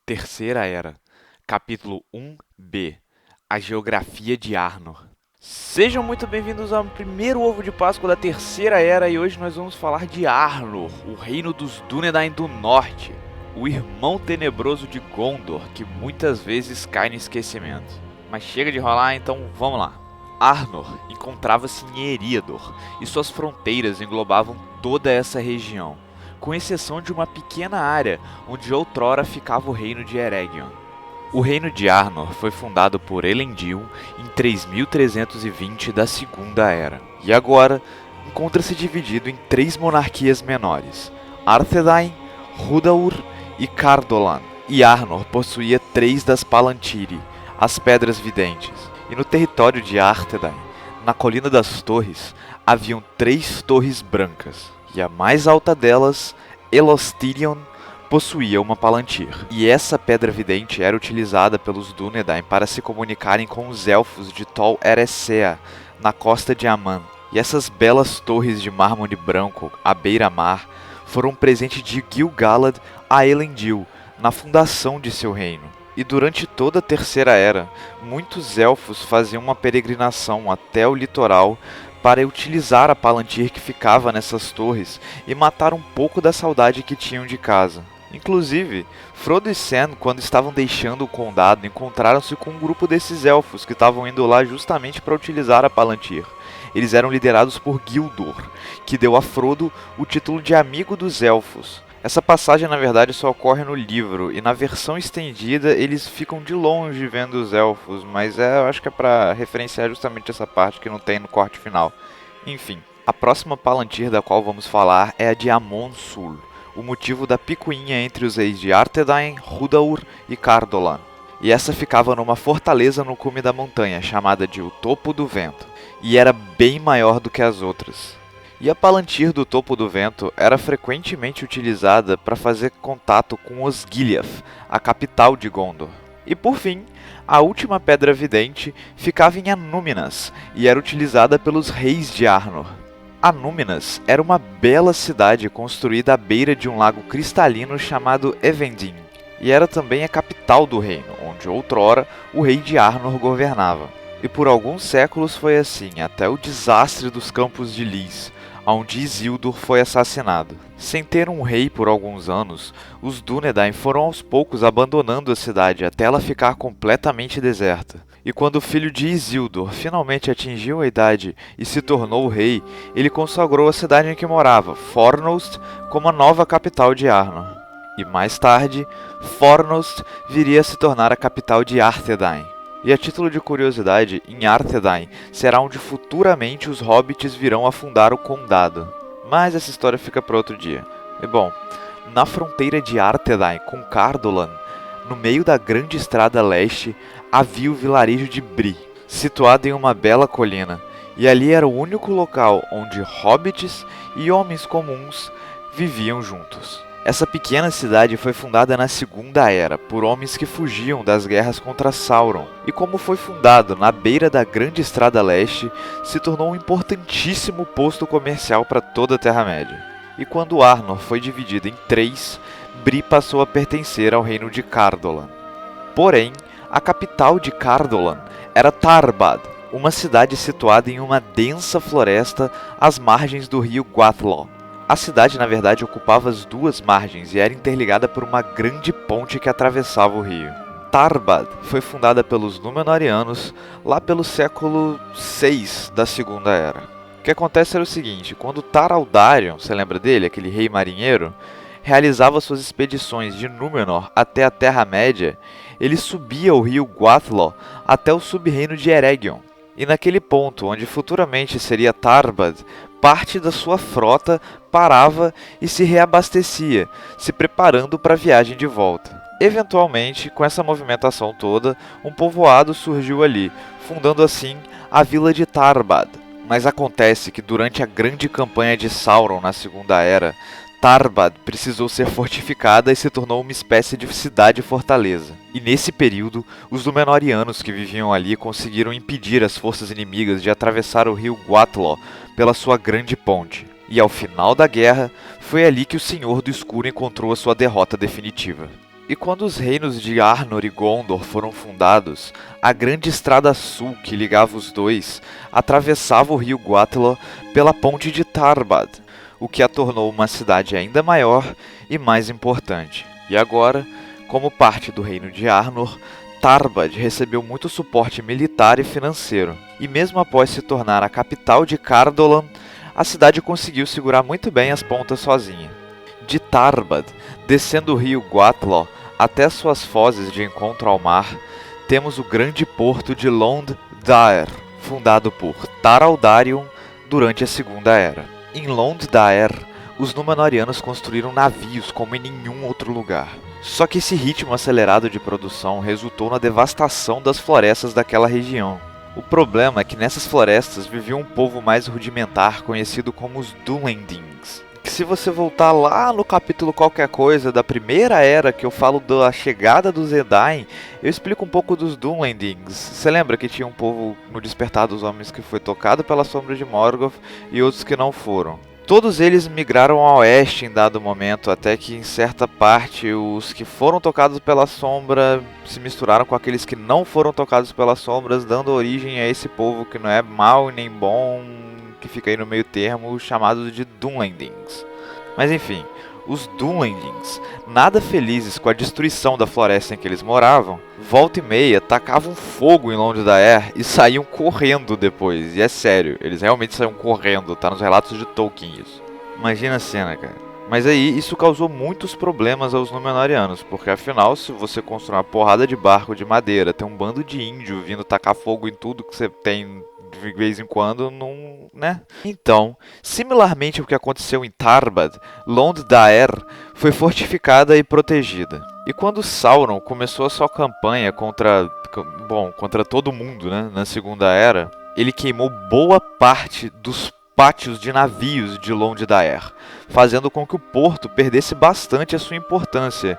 Terceira Era, capítulo 1b, a Geografia de Arnor. Sejam muito bem-vindos ao primeiro ovo de Páscoa da Terceira Era e hoje nós vamos falar de Arnor, o reino dos Dúnedain do Norte, o irmão tenebroso de Gondor, que muitas vezes cai no esquecimento. Mas chega de rolar, então vamos lá. Arnor encontrava-se em Eriador e suas fronteiras englobavam toda essa região, com exceção de uma pequena área onde outrora ficava o reino de Eregion. O reino de Arnor foi fundado por Elendil em 3320 da Segunda Era, e agora encontra-se dividido em três monarquias menores, Arthedain, Rhudaur e Cardolan. E Arnor possuía três das Palantiri, as Pedras Videntes, e no território de Arthedain, na Colina das Torres, haviam três torres brancas, e a mais alta delas, Elostirion, possuía uma Palantir. E essa pedra vidente era utilizada pelos Dúnedain para se comunicarem com os elfos de Tol Eressëa, na costa de Aman. E essas belas torres de mármore branco, à beira-mar, foram um presente de Gil-galad a Elendil, na fundação de seu reino. E durante toda a Terceira Era, muitos elfos faziam uma peregrinação até o litoral para utilizar a Palantir que ficava nessas torres e matar um pouco da saudade que tinham de casa. Inclusive, Frodo e Sam, quando estavam deixando o condado, encontraram-se com um grupo desses elfos que estavam indo lá justamente para utilizar a Palantir. Eles eram liderados por Gildor, que deu a Frodo o título de Amigo dos Elfos. Essa passagem, na verdade, só ocorre no livro, e na versão estendida eles ficam de longe vendo os elfos, mas eu acho que é para referenciar justamente essa parte que não tem no corte final. Enfim, a próxima Palantir da qual vamos falar é a de Amon Sul, o motivo da picuinha entre os reis de Arthedain, Rhudaur e Cardolan. E essa ficava numa fortaleza no cume da montanha, chamada de o Topo do Vento, e era bem maior do que as outras. E a Palantir do Topo do Vento era frequentemente utilizada para fazer contato com Osgiliath, a capital de Gondor. E por fim, a última pedra vidente ficava em Anúminas e era utilizada pelos reis de Arnor. Anúminas era uma bela cidade construída à beira de um lago cristalino chamado Evendin, e era também a capital do reino, onde outrora o rei de Arnor governava. E por alguns séculos foi assim, até o desastre dos Campos de Lys, onde Isildur foi assassinado. Sem ter um rei por alguns anos, os Dúnedain foram aos poucos abandonando a cidade até ela ficar completamente deserta. E quando o filho de Isildur finalmente atingiu a idade e se tornou rei, ele consagrou a cidade em que morava, Fornost, como a nova capital de Arnor. E mais tarde, Fornost viria a se tornar a capital de Arthedain. E a título de curiosidade, em Arthedain será onde futuramente os hobbits virão a fundar o condado. Mas essa história fica para outro dia. E bom, na fronteira de Arthedain com Cardolan, no meio da grande estrada leste, havia o vilarejo de Bree, situado em uma bela colina, e ali era o único local onde hobbits e homens comuns viviam juntos. Essa pequena cidade foi fundada na Segunda Era, por homens que fugiam das guerras contra Sauron, e como foi fundado na beira da Grande Estrada Leste, se tornou um importantíssimo posto comercial para toda a Terra-média. E quando Arnor foi dividido em três, Bree passou a pertencer ao reino de Cardolan. Porém, a capital de Cardolan era Tarbad, uma cidade situada em uma densa floresta às margens do rio Gwathlo. A cidade, na verdade, ocupava as duas margens e era interligada por uma grande ponte que atravessava o rio. Tarbad foi fundada pelos Númenóreanos lá pelo século VI da Segunda Era. O que acontece era o seguinte, quando Tar Aldarion, você lembra dele, aquele rei marinheiro, realizava suas expedições de Númenor até a Terra-média, ele subia o rio Gwathlo até o sub-reino de Eregion. E naquele ponto, onde futuramente seria Tarbad, parte da sua frota parava e se reabastecia, se preparando para a viagem de volta. Eventualmente, com essa movimentação toda, um povoado surgiu ali, fundando assim a vila de Tarbad. Mas acontece que durante a grande campanha de Sauron na Segunda Era, Tarbad precisou ser fortificada e se tornou uma espécie de cidade-fortaleza. E nesse período, os Númenóreanos que viviam ali conseguiram impedir as forças inimigas de atravessar o rio Gwathlo pela sua grande ponte. E ao final da guerra, foi ali que o Senhor do Escuro encontrou a sua derrota definitiva. E quando os reinos de Arnor e Gondor foram fundados, a grande estrada sul que ligava os dois atravessava o rio Guathla pela ponte de Tarbad, o que a tornou uma cidade ainda maior e mais importante. E agora, como parte do reino de Arnor, Tarbad recebeu muito suporte militar e financeiro, e mesmo após se tornar a capital de Cardolan, a cidade conseguiu segurar muito bem as pontas sozinha. De Tarbad, descendo o rio Guathla até suas fozes de encontro ao mar, temos o grande porto de Lond Daer, fundado por Tar-Aldarion durante a Segunda Era. Em Lond Daer, os Númenóreanos construíram navios como em nenhum outro lugar. Só que esse ritmo acelerado de produção resultou na devastação das florestas daquela região. O problema é que nessas florestas vivia um povo mais rudimentar conhecido como os Dunlendings. Que se você voltar lá no capítulo qualquer coisa da Primeira Era, que eu falo da chegada dos Edain, eu explico um pouco dos Dunlendings. Você lembra que tinha um povo no Despertar dos Homens que foi tocado pela Sombra de Morgoth e outros que não foram? Todos eles migraram ao oeste em dado momento, até que em certa parte os que foram tocados pela sombra se misturaram com aqueles que não foram tocados pelas sombras, dando origem a esse povo que não é mau nem bom, que fica aí no meio termo, chamado de Dunlendings. Mas enfim, os Dunlendings, nada felizes com a destruição da floresta em que eles moravam, volta e meia tacavam fogo em Lond Daer e saíam correndo depois. E é sério, eles realmente saíam correndo, tá nos relatos de Tolkien isso. Imagina a cena, cara. Mas aí, isso causou muitos problemas aos Númenóreanos, porque afinal, se você construir uma porrada de barco de madeira, tem um bando de índio vindo tacar fogo em tudo que você tem de vez em quando, não, né? Então, similarmente ao que aconteceu em Tarbad, Lond Daer foi fortificada e protegida. E quando Sauron começou a sua campanha contra todo mundo, né, na Segunda Era, ele queimou boa parte dos pátios de navios de Lond Daer, fazendo com que o porto perdesse bastante a sua importância.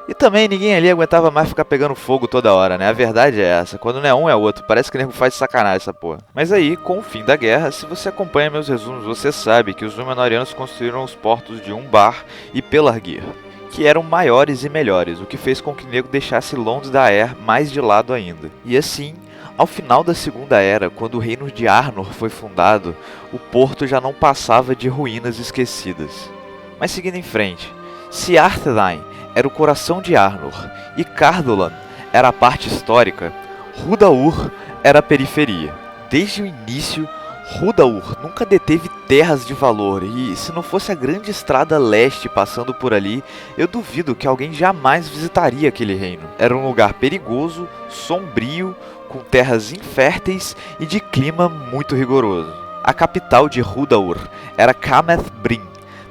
E também ninguém ali aguentava mais ficar pegando fogo toda hora, né? A verdade é essa, quando não é um é outro, parece que o nego faz sacanagem essa porra. Mas aí, com o fim da guerra, se você acompanha meus resumos, você sabe que os Númenóreanos construíram os portos de Umbar e Pelargir, que eram maiores e melhores, o que fez com que o nego deixasse Lond Daer mais de lado ainda. E assim, ao final da Segunda Era, quando o reino de Arnor foi fundado, o porto já não passava de ruínas esquecidas. Mas seguindo em frente, se Arthedain era o coração de Arnor e Cardolan era a parte histórica, Rhudaur era a periferia. Desde o início, Rhudaur nunca deteve terras de valor e, se não fosse a grande estrada leste passando por ali, eu duvido que alguém jamais visitaria aquele reino. Era um lugar perigoso, sombrio, com terras inférteis e de clima muito rigoroso. A capital de Rhudaur era Cameth Brin,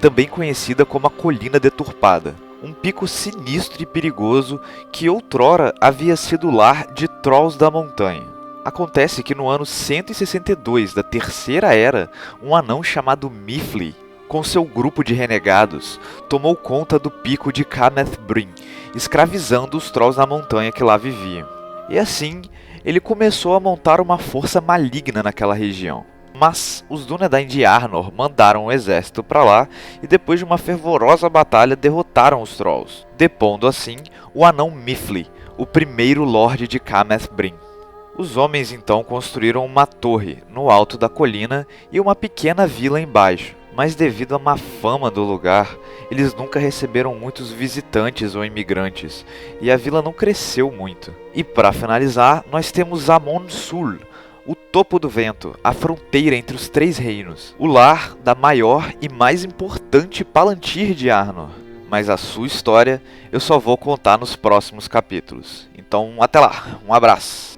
também conhecida como a Colina Deturpada, um pico sinistro e perigoso que outrora havia sido lar de Trolls da Montanha. Acontece que no ano 162 da Terceira Era, um anão chamado Miffley, com seu grupo de renegados, tomou conta do pico de Cameth Brin, escravizando os Trolls da montanha que lá viviam. E assim, ele começou a montar uma força maligna naquela região. Mas os Dúnedain de Arnor mandaram um exército para lá e depois de uma fervorosa batalha derrotaram os Trolls, depondo assim o anão Miffley, o primeiro Lorde de Cameth Brin. Os homens então construíram uma torre no alto da colina e uma pequena vila embaixo, mas devido à má fama do lugar, eles nunca receberam muitos visitantes ou imigrantes, e a vila não cresceu muito. E para finalizar, nós temos Amon Sul, o topo do vento, a fronteira entre os três reinos, o lar da maior e mais importante Palantir de Arnor. Mas a sua história eu só vou contar nos próximos capítulos. Então até lá, um abraço!